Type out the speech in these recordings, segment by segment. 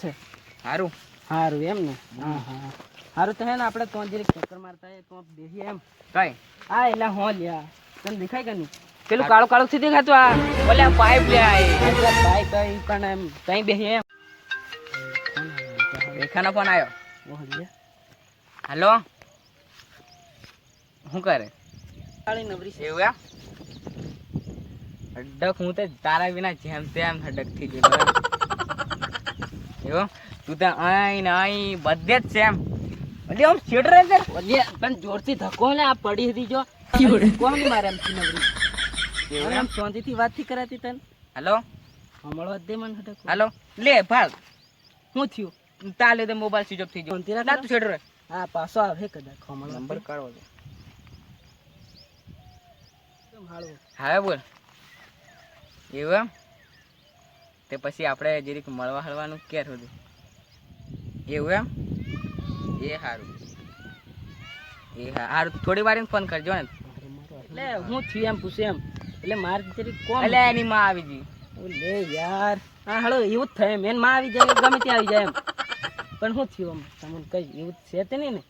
છે સારું સારું એમ ને હા હા સારું તો હે ને આપણે તો જરીક ચક્કર મારતા તો બેસીએ એમ કઈ હા એટલે હો લ્યા તને દેખાય કે નહીં પેલું કાળું કાળું થી દેખાતું આ બોલે પાઇપ લે આઈ ભાઈ કઈ પણ એમ કઈ બેસીએ એમ રેખાનો ફોન આવ્યો ઓહ લ્યા હાલો શું કરે કાળી નવરી છે એવું એમ હડક હું તો તારા વિના જેમ તેમ હડક થઈ ગયો બરાબર એવું તું તો અહીં ને અહીં બધે જ છે એમ એટલે આમ છેડ રહે છે પણ જોરથી ધક્કો લે આ પડી હતી જો કોણ ની મારે એમ થી નવરી એવું એમ એમ શાંતિથી વાત થી કરાતી તને હાલો હમણાં દે મને હટક હાલો લે ભાગ શું થયું તાલે તો મોબાઈલ સ્વિચ ઓફ થઈ ગયો શાંતિ રાખ ના તું છેડ રહે હા પાછો આવે કદાચ હમણાં નંબર કાઢવો છે કેમ હાળવો હા બોલ એવું એમ તે પછી આપણે જરીક મળવા હળવાનું ક્યારે હતું એવું એમ એ સારું એ સારું થોડી વાર ફોન કરજો ને એટલે હું થયું એમ પૂછે એમ એટલે મારે જરીક કોમ એટલે એની માં આવી ગઈ લે યાર હા હાલો એવું જ થાય એમ એને માં આવી જાય ગમે ત્યાં આવી જાય એમ પણ શું થયું આમ તમને કઈ એવું છે તે નહીં ને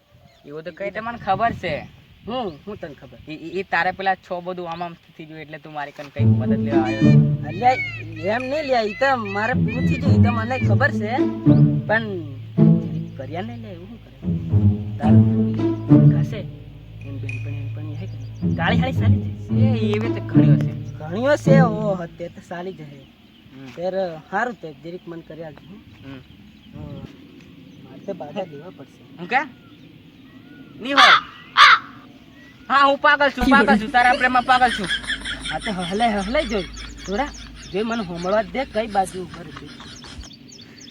એવું તો કઈ તમને ખબર છે હું તને ખબર એ તારે પેલા છો બધું આમ થઈ ગયું એટલે તું મારી કઈ કઈ મદદ લેવા આવ્યો અલ્યા એમ નહીં લ્યા ઈ તો મારે પૂરું થઈ ગયું ઈ તો મને ખબર છે પણ કર્યા નહીં લે એવું શું કરે તારું ખાશે એમ બેનપણી હે કે કાળી હાળી સાલી છે એવી તો ઘણીઓ છે ઘણીઓ છે ઓહ તે તો સાલી જશે ત્યારે સારું તે જરીક મન કર્યા છે મારે તો બાધા દેવા પડશે હું કે નહીં હોય હા હું પાગલ છું તારા પ્રેમમાં પાગલ છું હા તો હલાઈ જોઈ થોડા જોઈ મને હોમળવા દે કઈ બાજુ ઉપર છે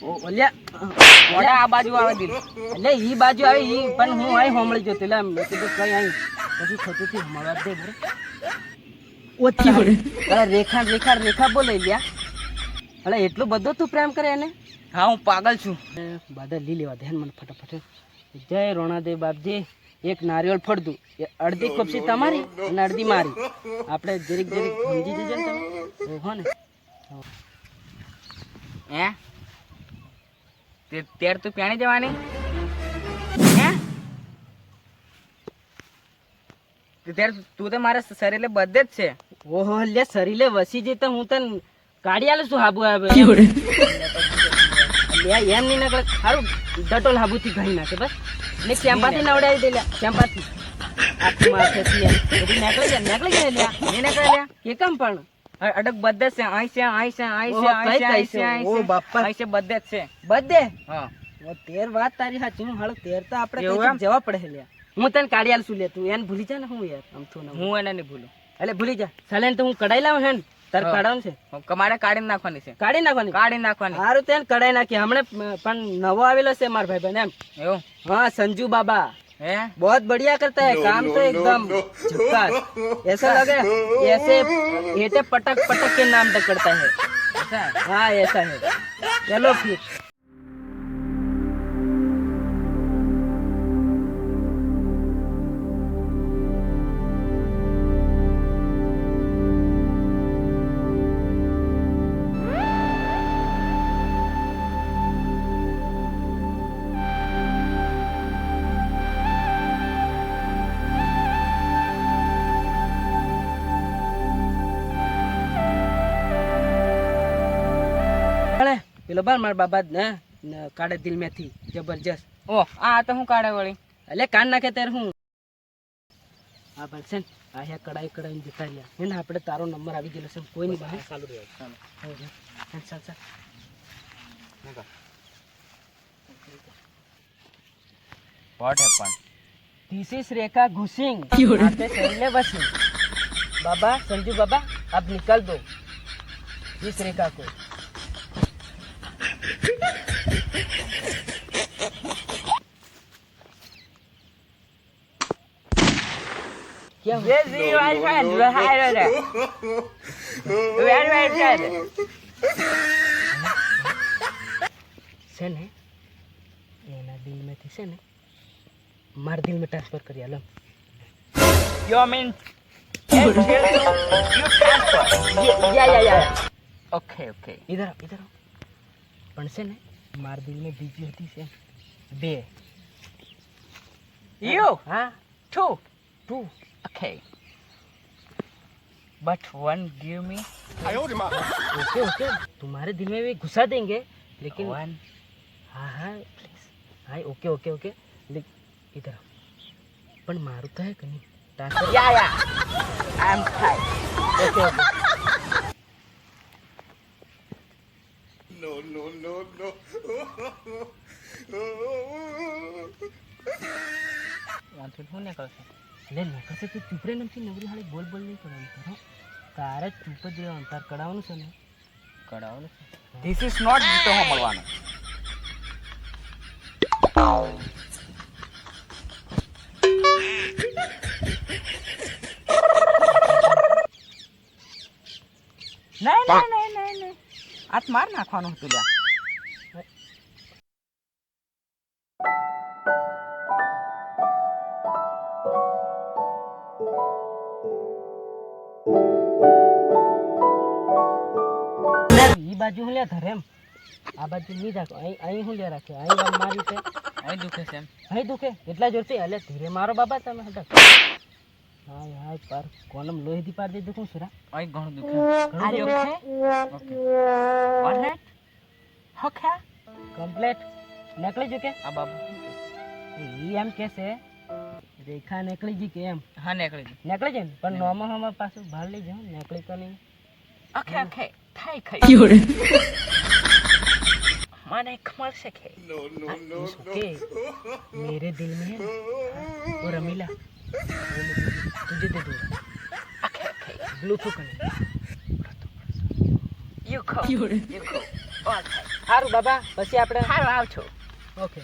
ઓ ઓલ્યા આ બાજુ આવે દીધું એટલે ઈ બાજુ આવી ઈ પણ હું અહીં હોમળી જોતી એટલે મેં કીધું કઈ અહીં પછી થતું થી હોમળવા દે બરે ઓછી હોય અરે રેખા બોલે લ્યા અરે એટલું બધું તું પ્રેમ કરે એને હા હું પાગલ છું બાદા લી લેવા ધ્યાન મને ફટાફટ જય રોણાદેવ બાપજી એક નારિયેળ ફળદું એ અડધી કપસી તમારી અને અડધી મારી આપણે જરીક સમજી જજો ને તમે હો ને હે તેર તું પ્યાણી જવાની હે તેર તું તો મારા શરીરે બધે જ છે ઓહો લે શરીરે વસી જઈ તો હું તને કાઢી આલું છું હાબુ આવે એમ નહીં નકળે સારું ડટોલ હાબુથી ઘણી નાખે બસ ને ચેમ્પાથી નવડાવી દે લ્યા ચેમ્પાથી આખી માથેથી એમ બધી નીકળી જાય લ્યા નહીં નીકળે લ્યા કે કેમ પણ અડક બધે જ છે અહીં છે ઓ બાપા અહીં છે બધે જ છે બધે હા તેર વાત તારી સાચી હું હાલો તેર તો આપણે એવું કઈક એમ? જવા પડે લ્યા હું તને કાઢી આલું છું લે તું એને ભૂલી જા ને હું યાર આમ થું હું એને નહીં ભૂલું એટલે ભૂલી જા સાલે તો હું કઢાઈ લાવું હે ને તાર હા. કાઢવાનું છે કમાડે કાઢી નાખવાની છે કાઢી નાખવાની સારું તેને કઢાઈ નાખી હમણે પણ નવો આવેલો છે મારા ભાઈ બહેન એમ એવું हाँ संजू बाबा હે बहुत बढ़िया करता है काम तो एकदम झक्कास ऐसा लगे ऐसे हेटे पटक पटक के नाम तक करता है ऐसा है? हाँ ऐसा है चलो फिर પેલો બાર મારા બાબા ને કાઢે દિલ મેથી જબરજસ્ત ઓ આ તો હું કાઢે વળી એટલે કાન નાખે ત્યારે હું હા ભલશે ને આ હે કડાઈ જતા રહ્યા એને આપણે તારો નંબર આવી ગયેલો છે કોઈ નહીં બહાર ચાલુ રહ્યો ચાલ વોટ હેપન This is रेखा घुसिंग आते शरीर बसिंग बाबा संजू बाबा अब निकल दो इस रेखा को क्या हुआ? છે ને એના દિલ માંથી છે ને મારા દિલ में ट्रांसफर કરી આલો You mean you transfer? या Okay. इधर आओ पण છે ને મારા દિલમાં બીજી હતી છે 2. You हाँ 2. 2. Okay. But one give me okay okay तुम्हारे दिल में भी घुसा देंगे लेकिन one. हाँ हाँ प्लीज हाँ ओके ओके ओके इधर आओ. पण मारू तो है कहीं transfer Yeah. I'm fine. Okay okay ત્યાંથી શું નીકળશે? ले नकर से तू चुप रे नमती नवरी हाले बोल बोल नहीं करવાનું તારો તારે ચૂપ જ રહેવાનું તાર કડાવવાનું છે ને કડાવવાનું છે. This is not ગીતો સાંભળવાનું. નહીં હાથ માર નાખવાનું હતું લ્યા. ઈ બાજુ હું લે ધરે એમ આ બાજુ નહીં રાખો અહીં હું લે રાખે અહીં આમ મારી છે અહીં દુખે છે એમ. અહીં દુખે એટલા જોરથી અલે ધીરે મારો બાબા તમે હટક હાય હાય પર કોલમ લોહી થી પાર દે દુખું સુરા અહીં ઘણું દુખે. ઘણું Are you દુખે? okay? Alright? Okay. કમ્પ્લેટ નીકળી જુ કે આ બાબુ ઈ એમ કે છે રેખા નીકળી જી કે એમ હા નીકળી ગયું. નીકળી જાય ને પણ નોમાં હમા પાછું ભાર લઈ જાઉં નીકળી તો નહીં Okay. થાય ખાઈ. મને ખમળ છે કે It's okay. मेरे दिल में है ना वो रमीला वो मैं तुझे दे दूंगा Bluetooth connect You go. You go. All right. સારું બાબા પછી આપણે હારું આવજો. ઓકે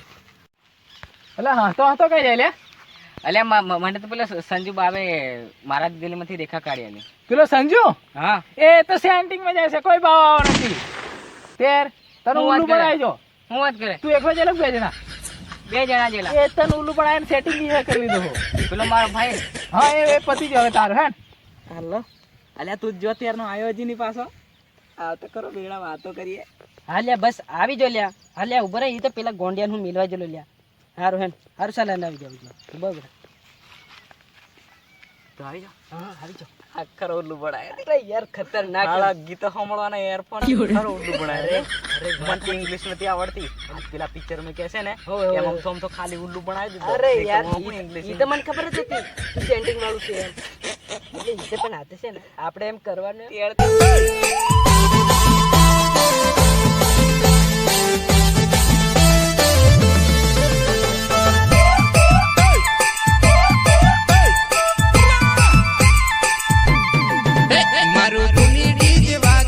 એટલે હતો કઈ જાય લે અલ્યા મને તો પેલા સંજુ બાબે મારા દિલમાંથી રેખા કાઢી આલી. પેલો સંજુ હા એ તો સેન્ટિંગ માં જાય છે કોઈ બાવા નથી તેર તને હું વાત ઉલ્લુ કરે. બનાવી જો હું વાત કરે તું એકલો જ અલગ બે જણા 2 જણા જેલા. એ તને ઉલ્લુ બનાવીને સેટિંગ ની કરી લીધું હો. પેલો મારો ભાઈ હા એ પતિ જ હવે તારું હે હાલો અલ્યા તું જો ત્યારનો આયો હજી ની પાછો આવતો કરો બેડા વાતો કરીએ. હા લ્યા બસ આવી જો લ્યા હા લ્યા ઉભો રહે ઈ તો પેલા ગોંડિયાને હું મિલવા જેલો લ્યા સારું હે સારું ચાલ આવી જાવ બરાબર તો આવી જાઓ. હા આવી જાવ આ ખરો ઉલ્લુ બનાય. અરે યાર ખતરનાક નાળા ગીતો સાંભળવાના એરફોન ખરો ઉલ્લુ બનાય રે. મને તો ઇંગ્લિશ નથી આવડતી. આ પેલા પિક્ચર માં કહે છે ને હોવે, હોવે. એમ આમ તો ખાલી ઉલ્લુ બનાવી દીધો. અરે એક યાર તો હું ઇંગ્લિશ ઈ તો મને ખબર જ હતી તું સેન્ટિંગ વાળું છે એમ એટલે ઈ તો પણ હાથે છે ને આપણે એમ કરવાનું તેડ